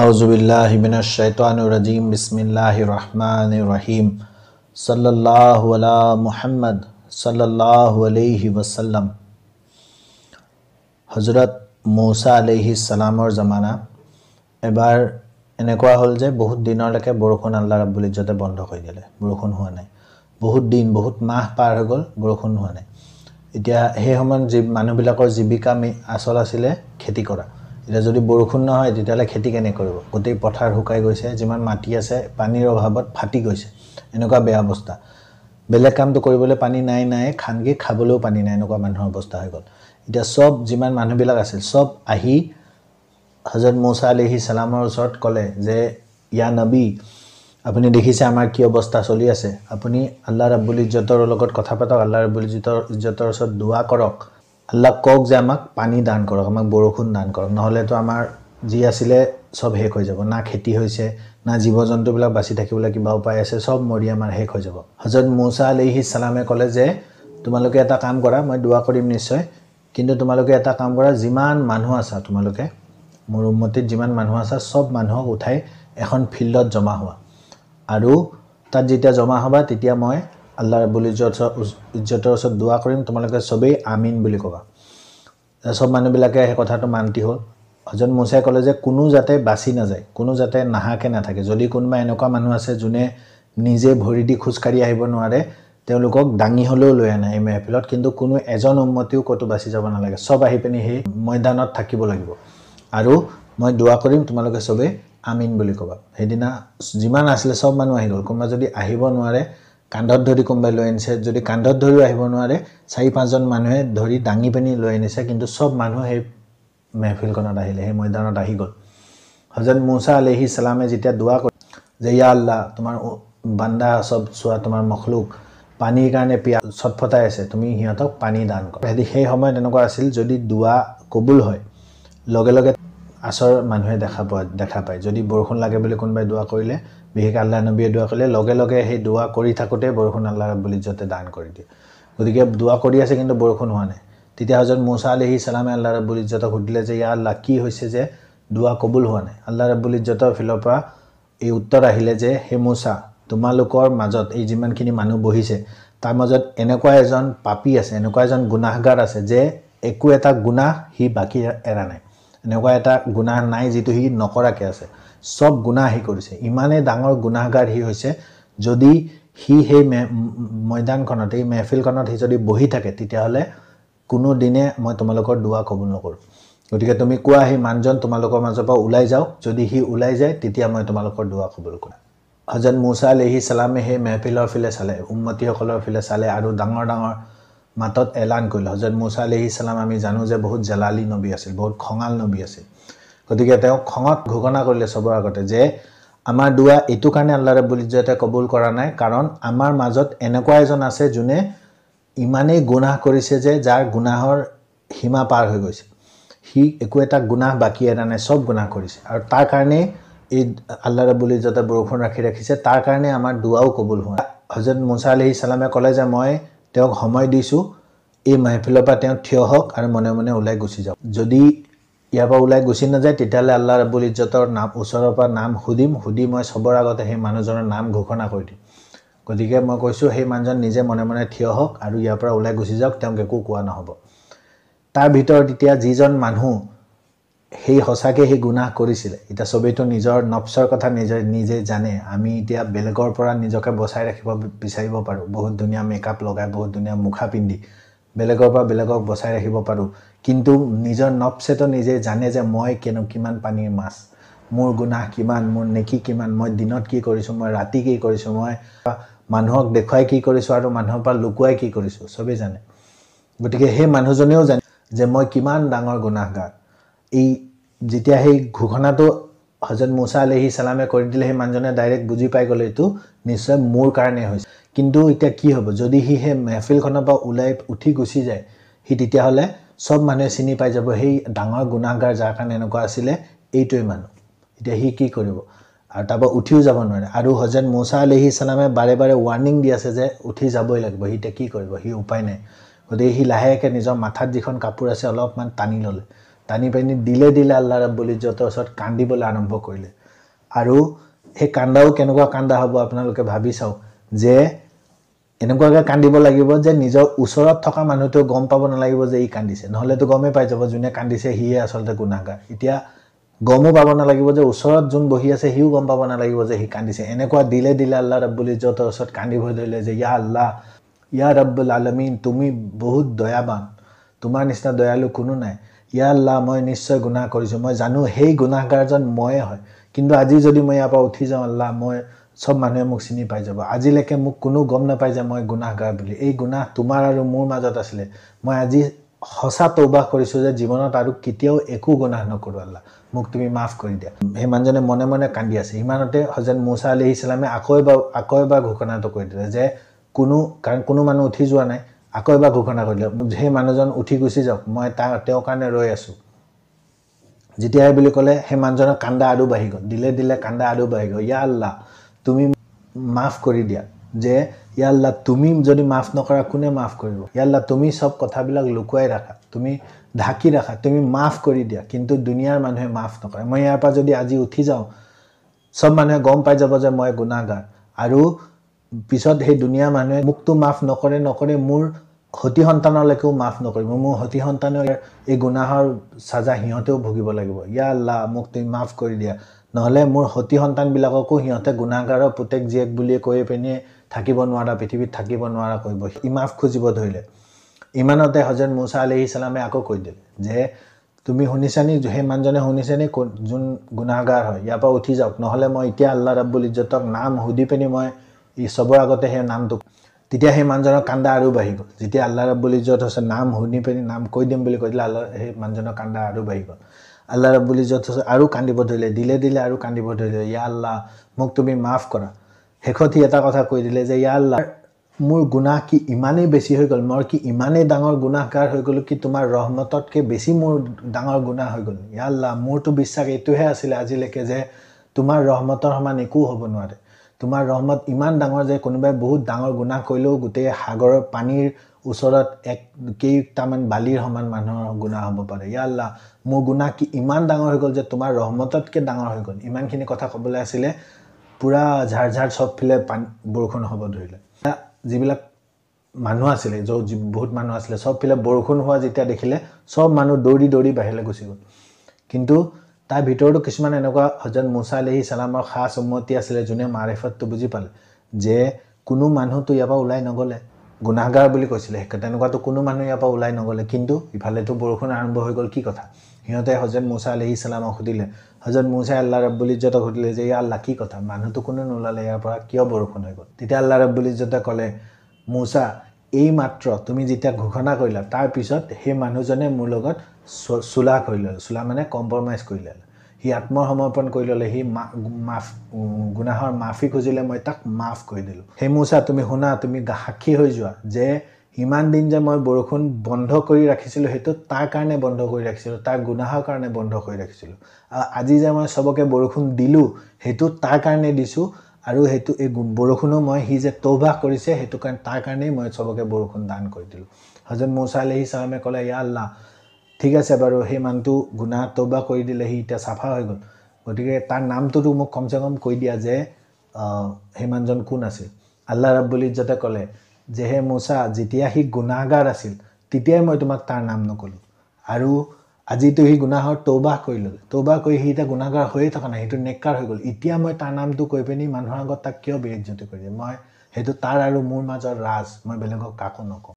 আউযুবিল্লাহি মিনাশ শাইতানিৰ ৰাজিম বিসমিল্লাহিৰ ৰহমানিৰ ৰহিম সাল্লাল্লাহু আলা মুহাম্মদ সাল্লাল্লাহু আলাইহি ওয়াসাল্লাম। হযৰত মূসা আলাইহিস সালামৰ জামানা এবাৰ এনেকুৱা হ'ল যে বহুত দিনলৈকে বৰষুণ আল্লাহ ৰাব্বুল ইজ্জতে বন্ধ কৰি দিলে। বৰষুণ হোৱা নাই, বহুত দিন বহুত মাহ পাৰ হৈ গ'ল, বৰষুণ হোৱা নাই। এতিয়া সেই সময়ত মানুহবিলাকৰ জীৱিকা আসল আছিলে খেতি কৰা। এতিয়া যদি বৰষুণ নহয় তেতিয়াহ'লে খেতি কেনে কৰিব? গোটেই পথাৰ শুকাই গৈছে, যিমান মাটি আছে পানীৰ অভাৱত ফাটি গৈছে। এনেকুৱা বেয়া অৱস্থা, বেলেগ কামটো কৰিবলৈ পানী নাই, খানকি খাবলৈও পানী নাই, এনেকুৱা মানুহৰ অৱস্থা হৈ গ'ল। এতিয়া সব যিমান মানুহবিলাক আছিল সব আহি হযরত মূসা আলাইহিস সালামৰ ওচৰত ক'লে যে ইয়া নবী, আপুনি দেখিছে আমাৰ কি অৱস্থা চলি আছে, আপুনি আল্লাহ ৰাব্বুল ইজ্জতৰ লগত কথা পাতক, আল্লাহ ৰাব্বুল ইজ্জতৰ ওচৰত দোৱা কৰক, আল্লাহ কওক যে আমাক পানী দান কৰক, আমাক বৰষুণ দান কৰক, নহ'লেতো আমাৰ যি আছিলে সব শেষ হৈ যাব, না খেতি হৈছে, না জীৱ জন্তুবিলাক বাচি থাকিবলৈ কিবা উপায় আছে, সব মৰি আমাৰ শেষ হৈ যাব। হযৰত মূসা আলাইহিস সালামে ক'লে যে তোমালোকে এটা কাম কৰা, মই দোৱা কৰিম নিশ্চয়, কিন্তু তোমালোকে এটা কাম কৰা, যিমান মানুহ আছা তোমালোকে মোৰ উম্মতিত যিমান মানুহ আছা সব মানুহক উঠাই এখন ফিল্ডত জমা হোৱা, আৰু তাত যেতিয়া জমা হ'বা তেতিয়া মই আল্লাহ ৰাব্বুল ইজ্জতৰ ওচৰত দোৱা কৰিম, তোমালোকে সবেই আমিন বুলি ক'বা। সব মানুহবিলাকে সেই কথাটো মান্তি হ'ল। হযরত মূসাই ক'লে যে কোনো যাতে বাচি নাযায়, কোনো যাতে নাহাকে নাথাকে। যদি কোনোবা এনেকুৱা মানুহ আছে যোনে নিজে ভৰি দি খোজকাঢ়ি আহিব নোৱাৰে, তেওঁলোকক দাঙি হ'লেও লৈ আনে এই মেহফিলত, কিন্তু কোনো এজন উম্মতিও ক'তো বাচি যাব নালাগে, সব আহি পিনি সেই ময়দানত থাকিব লাগিব, আৰু মই দোৱা কৰিম তোমালোকে সবেই আমিন বুলি ক'বা। সেইদিনা যিমান আছিলে সব মানুহ আহি গ'ল। কোনোবা যদি আহিব নোৱাৰে কান্ধত ধৰি কোনোবাই লৈ আনিছে, যদি কান্ধত ধৰিও আহিব নোৱাৰে 4-5জন মানুহে ধৰি দাঙি পিনি লৈ আনিছে, কিন্তু সব মানুহ সেই মেহফিলখনত আহিলে, সেই ময়দানত আহি গ'ল। হযরত মূসা আলাইহিস সালামে যেতিয়া দোৱা কৰে যে ইয়া আল্লাহ, তোমাৰ বান্দা সব চোৱা, তোমাৰ মখলুক পানীৰ কাৰণে ছটফটাই আছে, তুমি সিহঁতক পানী দান কৰা। সেই সময়ত এনেকুৱা আছিল, যদি দোৱা কবুল হয় লগে লগে আচৰ মানুহে দেখা পায়। যদি বৰষুণ লাগে বুলি কোনোবাই দোৱা কৰিলে, বিশেষকৈ আল্লাহ নবীয়ে দোৱা কৰিলে, লগে লগে সেই দোৱা কৰি থাকোঁতে বৰষুণ আল্লাহ ৰাব্বুল ইজ্জতে দান কৰি দিয়ে। গতিকে দোৱা কৰি আছে কিন্তু বৰষুণ হোৱা নাই। তেতিয়া হযৰত মূসা আলাইহিস সালামে আল্লাহ ৰাব্বুল ইজ্জতক সুধিলে যে ইয়া আল্লাহ, কি হৈছে যে দোৱা কবুল হোৱা নাই? আল্লাহ ৰাব্বুল ইজ্জতৰ ফালৰ পৰা এই উত্তৰ আহিলে যে হে মূসা, তোমালোকৰ মাজত এই যিমানখিনি মানুহ বহিছে তাৰ মাজত এনেকুৱা এজন পাপী আছে, এনেকুৱা এজন গুনাহগাৰ আছে যে একো এটা গুনাহ সি বাকী এৰা নাই। এনেকুৱা এটা গুনাহ নাই যিটো সি নকৰাকৈ আছে, সব গুনাহ সি কৰিছে। ইমানেই ডাঙৰ গুনাহগাৰ সি হৈছে, যদি সি সেই ময়দানখনত এই মেহফিলখনত সি যদি বহি থাকে তেতিয়াহ'লে কোনো দিনে মই তোমালোকৰ দোৱা কবুল নকৰোঁ। গতিকে তুমি কোৱা সেই মানুহজন তোমালোকৰ মাজৰ পৰা ওলাই যাওক, যদি সি ওলাই যায় তেতিয়া মই তোমালোকৰ দোৱা কবুল কৰিম। হযৰত মূসা আলাইহিস সালামে সেই মেহফিলৰ ফালে চালে, উম্মতিসকলৰ ফালে চালে, আৰু ডাঙৰ ডাঙৰ মাতত এলান কৰিলে। হযরত মূসা আলাইহিস সালাম আমি জানো যে বহুত জালালী নবী আছিল, বহুত খঙাল নবী আছিল। গতিকে তেওঁ খঙত ঘোষণা কৰিলে চবৰ আগতে যে আমাৰ দোৱা এইটো কাৰণে আল্লাহ ৰাব্বুল ইজ্জতে কবুল কৰা নাই, কাৰণ আমাৰ মাজত এনেকুৱা এজন আছে যোনে ইমানেই গুনাহ কৰিছে যে যাৰ গুনাহৰ সীমা পাৰ হৈ গৈছে, সি একো এটা গুনাহ বাকী এৰা নাই, সব গুনাহ কৰিছে, আৰু তাৰ কাৰণে এই আল্লাহ ৰাব্বুল ইজ্জতে বৰষুণ ৰাখিছে, তাৰ কাৰণে আমাৰ দোৱাও কবুল হোৱা। হযরত মূসা আলাইহিস সালামে ক'লে যে মই তেওঁক সময় দিছোঁ, এই মেহফিলৰ পৰা তেওঁ থিয় হওক আৰু মনে মনে ওলাই গুচি যাওক। যদি ইয়াৰ পৰা ওলাই গুচি নাযায় তেতিয়াহ'লে আল্লাহ ৰাব্বুল ইজ্জতৰ নাম ওচৰৰ পৰা নাম সুধি মই চবৰ আগতে সেই মানুহজনৰ নাম ঘোষণা কৰি দিম। গতিকে মই কৈছোঁ সেই মানুহজন নিজে মনে মনে থিয় হওক আৰু ইয়াৰ পৰা ওলাই গুচি যাওক, তেওঁক একো কোৱা নহ'ব। তাৰ ভিতৰত এতিয়া যিজন মানুহ সেই সঁচাকৈ সেই গুনাহ কৰিছিলে, এতিয়া চবেইতো নিজৰ নফচৰ কথা নিজে জানে। আমি এতিয়া বেলেগৰ পৰা নিজকে বচাই ৰাখিব বিচাৰিব পাৰোঁ, বহুত ধুনীয়া মেকআপ লগাই, বহুত ধুনীয়া মুখা পিন্ধি বেলেগৰ পৰা বেলেগক বচাই ৰাখিব পাৰোঁ, কিন্তু নিজৰ নফচেতো নিজে জানে যে মই কিমান পানীৰ মাছ, মোৰ গুনাহ কিমান, মোৰ নেকি কিমান, মই দিনত কি কৰিছোঁ, মই ৰাতি কি কৰিছোঁ, মই মানুহক দেখুৱাই কি কৰিছোঁ আৰু মানুহৰ পৰা লুকুৱাই কি কৰিছোঁ, চবেই জানে। গতিকে সেই মানুহজনেও জানে যে মই কিমান ডাঙৰ গুনাহগাৰ। এই যেতিয়া সেই ঘোষণাটো হযৰত মূসা আলাইহিস সালামে কৰি দিলে, সেই মানুহজনে ডাইৰেক্ট বুজি পাই গ'লে এইটো নিশ্চয় মোৰ কাৰণে হৈছে। কিন্তু এতিয়া কি হ'ব, যদি সি সেই মেহফিলখনৰ পৰা উঠি গুচি যায়, সি তেতিয়াহ'লে সব মানুহে চিনি পাই যাব সেই ডাঙৰ গুনাহগাৰ যাৰ কাৰণে এনেকুৱা আছিলে এইটোৱে মানুহ। এতিয়া সি কি কৰিব, আৰু তাৰপৰা উঠিও যাব নোৱাৰে। আৰু হযৰত মূসা আলাইহিস সালামে বাৰে বাৰে ৱাৰ্ণিং দি আছে যে উঠি যাবই লাগিব, সি এতিয়া কি কৰিব, সি উপায় নাই। গতিকে সি লাহেকৈ নিজৰ মাথাত যিখন কাপোৰ আছে অলপমান টানি ল'লে, টানি পানি দিলে আল্লাহ ৰাব্বুল ইজ্জতৰ ওচৰত কান্দিবলৈ আৰম্ভ কৰিলে আৰু সেই কান্দাও কেনেকুৱা কান্দা হ'ব আপোনালোকে ভাবি চাওক যে এনেকুৱাকৈ কান্দিব লাগিব যে নিজৰ ওচৰত থকা মানুহটো গম পাব নালাগিব যে ই কান্দিছে নহ'লেতো গমেই পাই যাব যোনে কান্দিছে সিয়ে আচলতে গুনাহগাৰ এতিয়া গমো পাব নালাগিব যে ওচৰত যোন বহি আছে সিও গম পাব নালাগিব যে সি কান্দিছে এনেকুৱা দিলে আল্লাহ ৰাব্বুল ইজ্জতৰ ওচৰত কান্দিব ধৰিলে যে ইয়া আল্লাহ ইয়া ৰাব্বুল আলামিন তুমি বহুত দয়াবান তোমাৰ নিচিনা দয়ালু কোনো নাই ইয়া আল্লাহ মই নিশ্চয় গুনাহ কৰিছোঁ মই জানো সেই গুনাহগাৰজন ময়ে হয় কিন্তু আজি যদি মই ইয়াৰ পৰা উঠি যাওঁ আল্লাহ মই সব মানুহে মোক চিনি পাই যাব আজিলৈকে মোক কোনো গম নাপাই যে মই গুনাহগাৰ বুলি এই গুনাহ তোমাৰ আৰু মোৰ মাজত আছিলে মই আজি হসা তওবা কৰিছোঁ যে জীৱনত আৰু কেতিয়াও একো গুনাহ নকৰোঁ আল্লাহ মোক তুমি মাফ কৰি দিয়া সেই মানুহজনে মনে মনে কান্দি আছে ইমানতে হযৰত মুসা আলাইহিস সালামে আকৌ এবাৰ ঘোষণাটো কৰি দিলে যে কোনো মানুহ উঠি যোৱা নাই আকৌ এবাৰ ঘোষণা কৰি দিলে সেই মানুহজন উঠি গুচি যাওক মই তেওঁৰ কাৰণে ৰৈ আছোঁ যেতিয়াই বুলি ক'লে সেই মানুহজনৰ কান্দা আৰু বাঢ়ি গ'ল দিলে কান্দা আৰু বাঢ়ি গ'ল ইয়া আল্লাহ তুমি মাফ কৰি দিয়া যে ইয়া আল্লাহ তুমি যদি মাফ নকৰা কোনে মাফ কৰিব ইয়া আল্লাহ তুমি সব কথাবিলাক লুকুৱাই ৰাখা তুমি ঢাকি ৰাখা তুমি মাফ কৰি দিয়া কিন্তু দুনিয়াৰ মানুহে মাফ নকৰে মই ইয়াৰ পৰা যদি আজি উঠি যাওঁ সব মানুহে গম পাই যাব যে মই গুনাহগাৰ আৰু পিছত সেই দুনিয়াৰ মানুহে মুকটো মাফ নকৰে মোৰ হতি সন্তানলৈকেও মাফ নকৰিব মোৰ হতি সন্তানৰ এই গুনাহৰ সাজা হিহঁতেও ভুগিব লাগিব ইয়া আল্লাহ মোক তুমি মাফ কৰি দিয়া নহলে মোৰ হতি সন্তানবিলাককো হিহঁতে গুনাহগাৰৰ পুতেক জীয়েক বুলি কৈ পেনি থাকিব নোৱাৰা পৃথিৱীত থাকিব নোৱাৰা কৰিব ই মাফ খুজিব ধৰিলে ইমানতে হযৰত মুসা আলাইহিস সালামে আকৌ কৈ দিলে যে তুমি শুনিছানি সেই মানুহজনে শুনিছানি যোন গুনাহগাৰ হয় ইয়াৰ পৰা উঠি যাওক নহলে মই এতিয়া আল্লাহ ৰাব্বুল ইজ্জতক নাম হুদি পেনি মই ই সবৰ আগতে সেই নামটো তেতিয়া সেই মানুহজনৰ কান্দা আৰু বাঢ়ি গ'ল যেতিয়া আল্লাহ ৰাব্বুল ইজ্জত হৈছে নাম শুনি পেনি নাম কৈ দিম বুলি কৈ দিলে আল্লাহ সেই মানুহজনৰ কান্দা আৰু বাঢ়ি গ'ল আল্লাহ ৰাব্বুল ইজ্জত আৰু কান্দিব ধৰিলে দিলে আৰু কান্দিব ধৰিলে ইয়া আল্লাহ মোক তুমি মাফ কৰা হেখতি এটা কথা কৈ দিলে যে ইয়া আল্লাহ মোৰ গুনাহ কি ইমানেই বেছি হৈ গ'ল মই কি ইমানেই ডাঙৰ গুনাহগাৰ হৈ গ'লো কি তোমাৰ ৰহমততকৈ বেছি মোৰ ডাঙৰ গুনাহ হৈ গ'ল ইয়া আল্লাহ মোৰতো বিশ্বাস এইটোহে আছিল আজিলৈকে যে তোমাৰ ৰহমতৰ সমান একো হ'ব নোৱাৰে তোমাৰ ৰহমত ইমান ডাঙৰ যে কোনোবাই বহুত ডাঙৰ গুনাহ কৰিলেও গোটেই সাগৰৰ পানীৰ ওচৰত কেইটামান বালিৰ সমান মানুহৰ গুনাহ হ'ব পাৰে ইয়া আল্লাহ মোৰ গুনাহ কি ইমান ডাঙৰ হৈ গ'ল যে তোমাৰ ৰহমততকৈ ডাঙৰ হৈ গ'ল ইমানখিনি কথা ক'বলৈ আছিলে পুৰা ঝাৰঝাৰ সব ফিলে বৰষুণ হ'ব ধৰিলে যিবিলাক মানুহ আছিলে বহুত মানুহ আছিলে সব ফিলে বৰষুণ হোৱা যেতিয়া দেখিলে সব মানুহ দৌৰি বাহিৰলৈ গুচি গ'ল কিন্তু তাৰ ভিতৰতো কিছুমান এনেকুৱা হযৰত মুসা আলাইহিস সালামৰ খাস উম্মতি আছিলে যোনে মাৰিফতটো বুজি পালে যে কোনো মানুহটো ইয়াৰ পৰা ওলাই নগ'লে গুনাহগাৰ বুলি কৈছিলে তেনেকুৱাতো কোনো মানুহ ইয়াৰ পৰা ওলাই নগ'লে কিন্তু ইফালেতো বৰষুণ আৰম্ভ হৈ গ'ল কি কথা সিহঁতে হযৰত মুসা আলাইহিস সালামক সুধিলে হযৰত মুসাই আল্লাহ ৰাব্বুল ইজ্জতক সুধিলে যে ইয়া আল্লাহ কি কথা মানুহটো কোনো নোলালে ইয়াৰ পৰা কিয় বৰষুণ হৈ গ'ল তেতিয়া আল্লাহ ৰাব্বুল ইজ্জতে ক'লে মুসা এই মাত্ৰ তুমি যেতিয়া ঘোষণা কৰিলা তাৰ পিছত সেই মানুহজনে মোৰ লগত সুলাহ কৰি ল'লে সুলাহ মানে কম্প্ৰমাইজ কৰি ল'লে সি আত্মসমৰ্পণ কৰি ল'লে সি গুনাহৰ মাফি খুজিলে মই তাক মাফ কৰি দিলোঁ সেই মুসা তুমি শুনা তুমি সাক্ষী হৈ যোৱা যে ইমান দিন যে মই বৰষুণ বন্ধ কৰি ৰাখিছিলোঁ সেইটো তাৰ কাৰণে বন্ধ কৰি ৰাখিছিলোঁ তাৰ গুনাহৰ কাৰণে বন্ধ কৰি ৰাখিছিলোঁ আজি যে মই সবকে বৰষুণ দিলোঁ সেইটো তাৰ কাৰণে দিছোঁ আৰু সেইটো এই বৰষুণো মই সি যে তওবা কৰিছে সেইটো কাৰণে তাৰ কাৰণেই মই সবকে বৰষুণ দান কৰি দিলোঁ হযৰত মুসা আলাইহিস সালামে ক'লে ইয়া আল্লাহ ঠিক আছে বাৰু সেই মানুহটো গুনাহ তওবা কৰি দিলে সি এতিয়া চাফা হৈ গ'ল গতিকে তাৰ নামটোতো মোক কমচে কম কৈ দিয়া যে সেই মানুহজন কোন আছিল আল্লাহ ৰাব্বুল ইজ্জতে ক'লে যে হে মুসা যেতিয়া সি গুনাহগাৰ আছিল তেতিয়াই মই তোমাক তাৰ নাম নক'লোঁ আৰু আজিতো সি গুনাহৰ তওবা কৰি ল'লে তওবা কৰি সি এতিয়া গুনাহগাৰ হৈয়ে থকা নাই সেইটো নেককাৰ হৈ গ'ল এতিয়া মই তাৰ নামটো কৈ পিনি মানুহৰ আগত তাক কিয় বেইজ্জতি কৰি দিম মই সেইটো তাৰ আৰু মোৰ মাজৰ ৰাজ মই বেলেগক কাকো নকওঁ